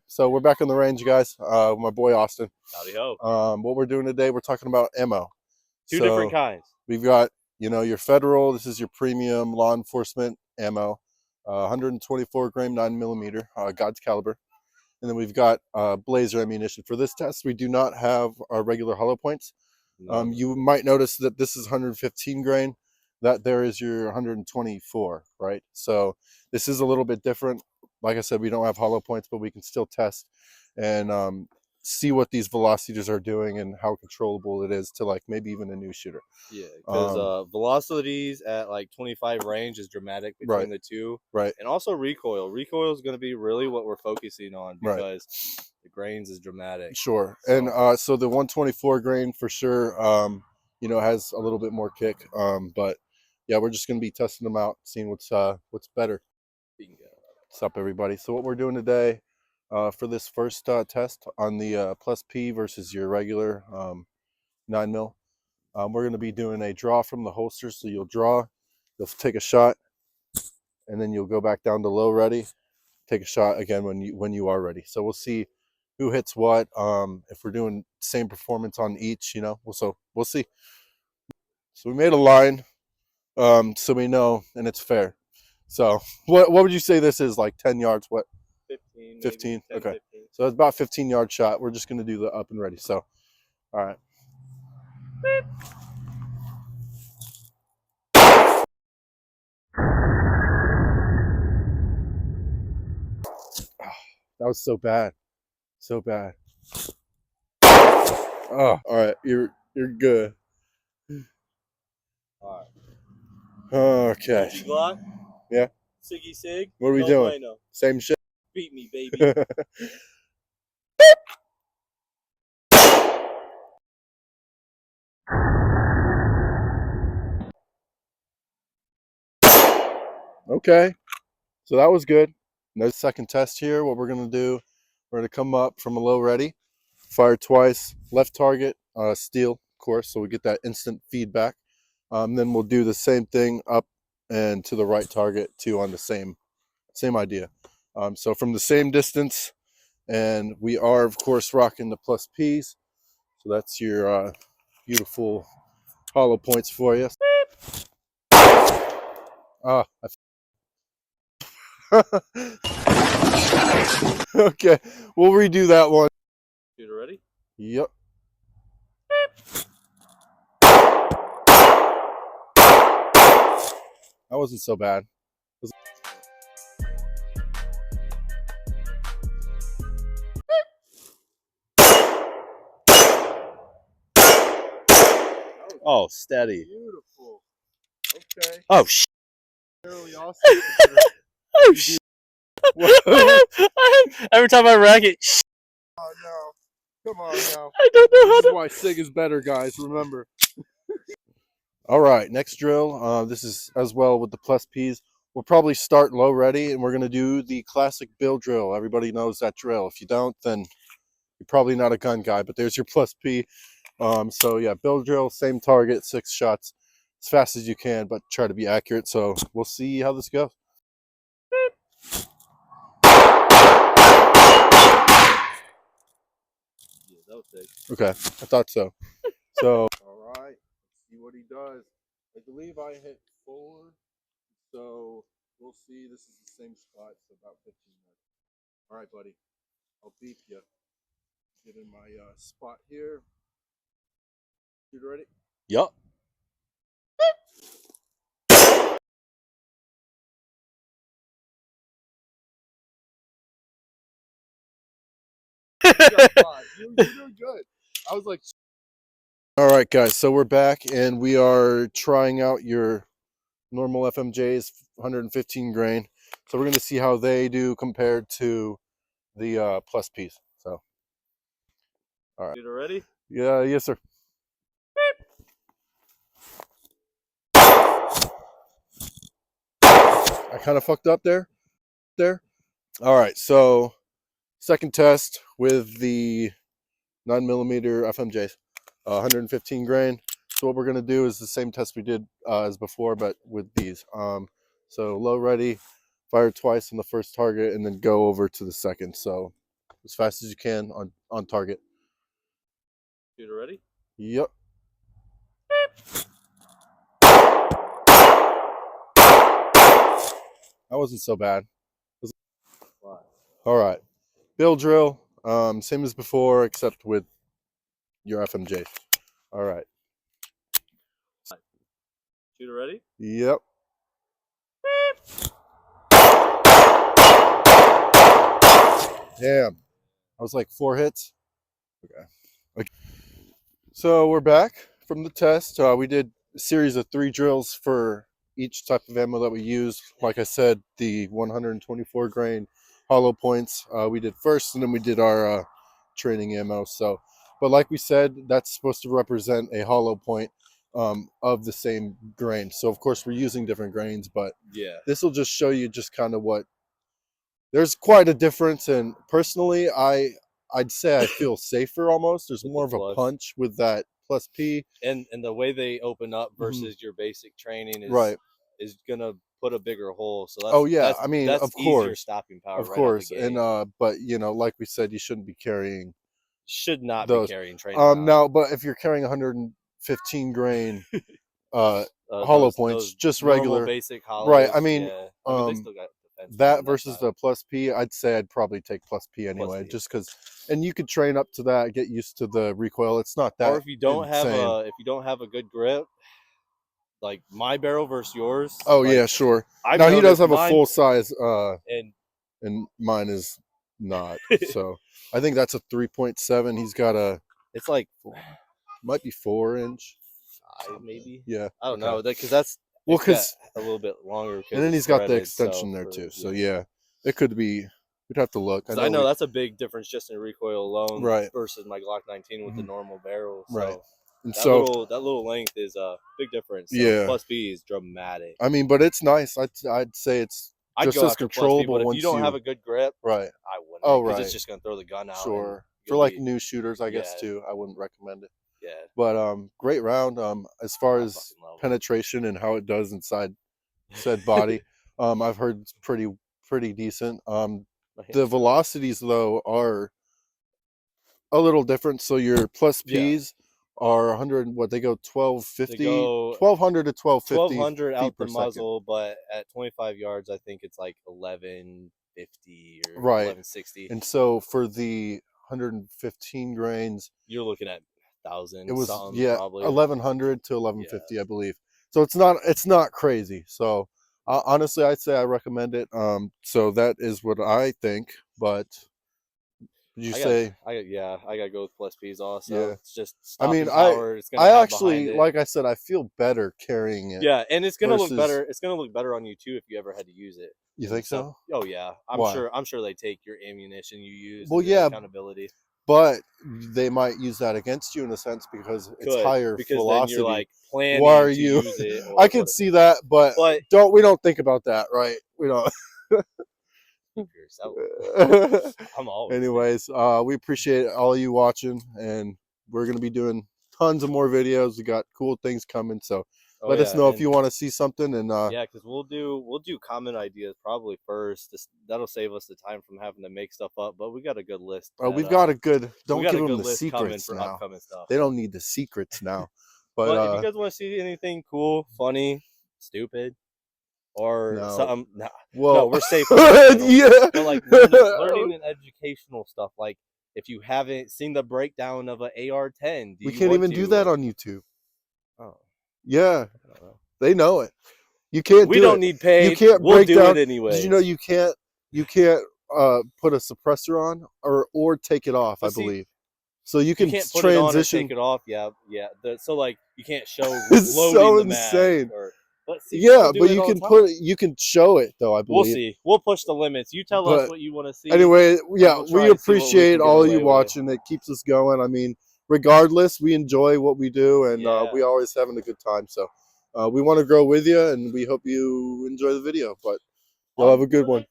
So we're back on the range, guys. With my boy Austin. Howdy ho. What we're doing today, we're talking about ammo. Two different kinds. We've got, your federal. This is your premium law enforcement ammo, 124 grain 9mm, God's caliber, and then we've got Blazer ammunition. For this test, we do not have our regular hollow points. You might notice that this is 115 grain. That there is your 124, right? So this is a little bit different. Like I said, we don't have hollow points, but we can still test and see what these velocities are doing and how controllable it is to like maybe even a new shooter. Yeah, because velocities at like 25 range is dramatic between the two. Right. And also recoil. Recoil is going to be really what we're focusing on because the grains is dramatic. Sure. So. And so the 124 grain for sure, has a little bit more kick. But yeah, we're just going to be testing them out, seeing what's better. What's up, everybody? So what we're doing today for this first test on the Plus P versus your regular 9mm, we're going to be doing a draw from the holster. So you'll draw, you'll take a shot, and then you'll go back down to low ready, take a shot again when you are ready. So we'll see who hits what. If we're doing same performance on each, so we'll see. So we made a line, so we know, and it's fair. So what would you say this is, like 10 yards? What? 15. Okay. 15. So it's about 15-yard shot. We're just going to do the up and ready. So, all right. Beep. Oh, that was so bad. So bad. Oh, all right. You're good. All right. Okay. Glock? Yeah. Siggy Sig? What are we doing? Bueno. Same shit. Beat me, baby. Okay. So that was good. No second test here. What we're going to do, we're going to come up from a low ready, fire twice, left target, steel, of course, so we get that instant feedback. Then we'll do the same thing up and to the right target too on the same idea. So from the same distance, and we are of course rocking the Plus Ps. So that's your beautiful hollow points for you. Okay, we'll redo that one. Shooter ready? Yep. That wasn't so bad. Oh, steady. Beautiful. Okay. Oh, shit. Really awesome. Oh, shit. Every time I rack it. Oh, no. Come on now. I don't know This is why SIG is better, guys. Remember. All right, next drill. This is as well with the Plus Ps. We'll probably start low ready, and we're going to do the classic bill drill. Everybody knows that drill. If you don't, then you're probably not a gun guy, but there's your Plus P. So yeah, bill drill, same target, 6 shots as fast as you can, but try to be accurate. So we'll see how this goes. Okay, I thought so. So, all right, let's see what he does. I believe I hit 4, so we'll see. This is the same spot, so about 15 minutes. All right, buddy, I'll beep you. Get in my spot here. You ready? Yup. You're doing good. I was like, all right, guys. So we're back, and we are trying out your normal FMJs, 115 grain. So we're going to see how they do compared to the Plus Ps. So, all right. You ready? Yeah, yes, sir. I kind of fucked up there. All right, so second test with the 9mm FMJs, 115 grain. So what we're gonna do is the same test we did as before, but with these. So low ready, fire twice on the first target, and then go over to the second. So as fast as you can on target. Shooter ready? Yep. That wasn't so bad. All right. Bill drill. Same as before, except with your FMJ. All right. Shooter ready? Yep. Damn. I was like 4 hits. Okay. So we're back from the test. We did a series of 3 drills for each type of ammo that we used. Like I said, the 124 grain hollow points we did first, and then we did our training ammo. So, but like we said, that's supposed to represent a hollow point of the same grain. So of course we're using different grains, but Yeah. this will just show you just kind of what. There's quite a difference, and personally, I'd say I feel safer almost. There's With more the of a plus. punch with that plus P. And the way they open up versus your basic training is Right. is gonna put a bigger hole. So that's Oh yeah, I mean, that's of easier course, stopping power of right course, out the gate. and but you know, like we said, you shouldn't be carrying Should not those. be carrying training around. Now, but if you're carrying 115 grain hollow points, those just normal regular, basic hollows, right? I mean, yeah. I mean, they still got defense that on versus side. the plus P, I'd say I'd probably take plus P anyway, P. just because, and you could train up to that, get used to the recoil. It's not that. Or if you don't insane. have a good grip, like my barrel versus yours. Oh like, yeah, sure. I've Now he does noticed have a mine- full size, and and mine is not. So I think that's a 3.7. He's got a it's like might be 4-inch. 5 maybe. Yeah, I don't okay. know because that's Well, it's got because a little bit longer. and then he's got the threaded, extension so there for- too. So yeah, it could be. We'd have to look. 'Cause I know that's a big difference just in recoil alone, Right. versus my Glock 19 with the normal barrel. So Right. And that so little length is a big difference. So Yeah. plus B is dramatic. I mean, but it's nice. I'd say it's I'd just go as after plus B, controllable but if once you don't have a good grip, right. I wouldn't. Oh, because right. it's just gonna throw the gun out. and Sure. For you'll like be- new shooters, I guess Yeah. too. I wouldn't recommend it. yeah. But great round. As far I as fucking love it. penetration and how it does inside said body, I've heard it's pretty decent. The velocities though are a little different. So your plus Yeah. P's are 100. What they go 1250, They go 1200 to 1250. 1200 out feet the per second. muzzle, but at 25 yards, I think it's like 1150 or Right. 1160. And so for the 115 grains, You're looking at 1,000. it was something, yeah probably 1100 to 1150, I believe. So it's not crazy. So honestly, I'd say I recommend it. So that is what I think. But would you say? I gotta go with plus P's also. Yeah. It's just I mean, stopping power. It's gonna I have actually, behind it. like I said, I feel better carrying it. Yeah, and it's gonna look versus- better. It's gonna look better on you too if you ever had to use it. You think so? Oh yeah, Why? I'm sure they take your ammunition you use. Well, and your yeah, accountability. But they might use that against you in a sense because it's Could, higher because velocity. then you're like planning Why are to you? use it. I could see that, but But we don't think about that, right? We don't. yourself. I'm always. Anyways, we appreciate all you watching, and we're gonna be doing tons of more videos. We got cool things coming, so Oh, let us yeah, know if and- you want to see something. And Yeah, because we'll do comment ideas probably first. That'll save us the time from having to make stuff up. But we got a good list. we've got a good. we Don't got give a them good the list coming secrets for now. upcoming stuff. They don't need the secrets now. But But if you guys want to see anything cool, funny, stupid, or No. something, well, no, we're safe. on this channel. yeah. But like learning and educational stuff. Like if you haven't seen the breakdown of an AR-10, We can't even do that on YouTube. Oh, Yeah, I don't know. they know it. You can't. We do don't it. need paid. You can't we'll break do down. it anyway. Did you know you can't put a suppressor on or take it off? But I see, believe. So you can you can't put it on or transition. take it off. Yeah. So like you can't show It's loading so the mag insane. but see, Yeah, people do but it you all can the time. put it. You can show it though. I We'll believe. see. We'll push the limits. You tell But us what you want to see. Anyway, yeah, we'll try we and see what we appreciate can get all away you with. watching. It keeps us going. I mean, regardless, we enjoy what we do, and Yeah. we always having a good time. So we want to grow with you, and we hope you enjoy the video. But you'll have a good one.